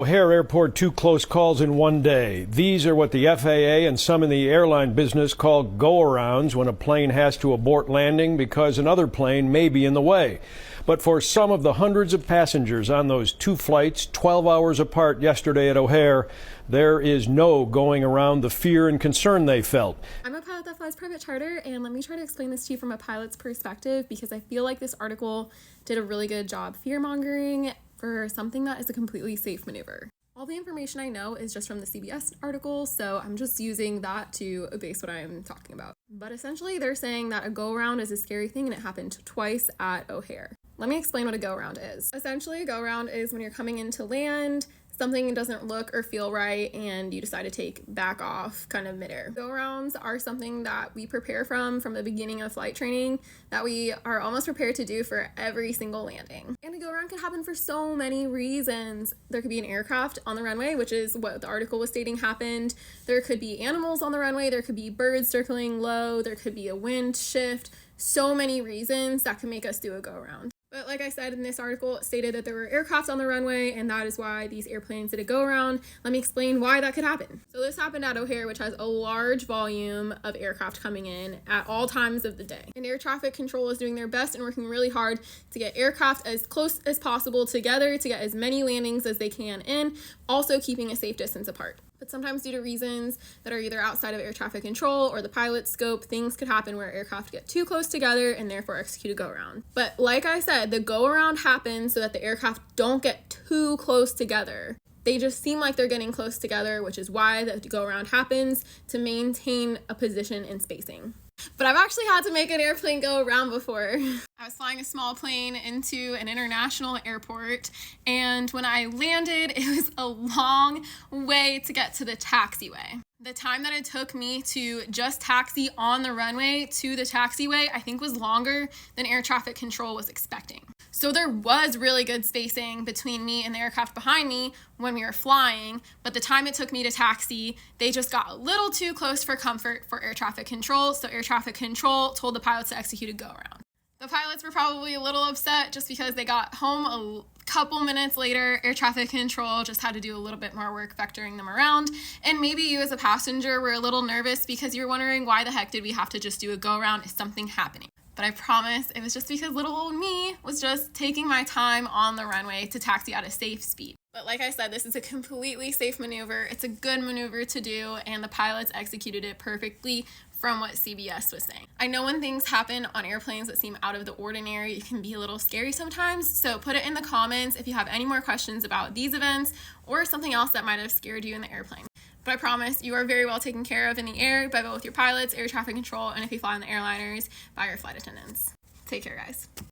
O'Hare Airport, 2 close calls in one day. These are what the FAA and some in the airline business call go-arounds when a plane has to abort landing because another plane may be in the way. But for some of the hundreds of passengers on those 2 flights, 12 hours apart yesterday at O'Hare, there is no going around the fear and concern they felt. I'm a pilot that flies private charter, and let me try to explain this to you from a pilot's perspective because I feel like this article did a really good job fear-mongering for something that is a completely safe maneuver. All the information I know is just from the CBS article, so I'm just using that to base what I'm talking about. But essentially, they're saying that a go-around is a scary thing and it happened twice at O'Hare. Let me explain what a go-around is. Essentially, a go-around is when you're coming into land, something doesn't look or feel right, and you decide to take back off kind of midair. Go-arounds are something that we prepare from the beginning of flight training, that we are almost prepared to do for every single landing. And a go-around can happen for so many reasons. There could be an aircraft on the runway, which is what the article was stating happened. There could be animals on the runway. There could be birds circling low. There could be a wind shift. So many reasons that can make us do a go-around. But like I said in this article, it stated that there were aircrafts on the runway, and that is why these airplanes did a go-around. Let me explain why that could happen. So this happened at O'Hare, which has a large volume of aircraft coming in at all times of the day. And air traffic control is doing their best and working really hard to get aircraft as close as possible together to get as many landings as they can in, also keeping a safe distance apart. But sometimes due to reasons that are either outside of air traffic control or the pilot's scope, things could happen where aircraft get too close together and therefore execute a go-around. But like I said, the go-around happens so that the aircraft don't get too close together. They just seem like they're getting close together, which is why the go-around happens, to maintain a position and spacing. But I've actually had to make an airplane go around before. I was flying a small plane into an international airport, and when I landed, it was a long way to get to the taxiway. The time that it took me to just taxi on the runway to the taxiway, I think was longer than air traffic control was expecting. So there was really good spacing between me and the aircraft behind me when we were flying, but the time it took me to taxi, they just got a little too close for comfort for air traffic control, so air traffic control told the pilots to execute a go-around. The pilots were probably a little upset just because they got home a couple minutes later. Air traffic control just had to do a little bit more work vectoring them around, and maybe you as a passenger were a little nervous because you were wondering why the heck did we have to just do a go-around? Is something happening? But I promise it was just because little old me was just taking my time on the runway to taxi at a safe speed. But like I said, this is a completely safe maneuver. It's a good maneuver to do, and the pilots executed it perfectly from what CBS was saying. I know when things happen on airplanes that seem out of the ordinary, it can be a little scary sometimes, so put it in the comments if you have any more questions about these events or something else that might have scared you in the airplane. But I promise you are very well taken care of in the air by both your pilots, air traffic control, and if you fly on the airliners, by your flight attendants. Take care, guys.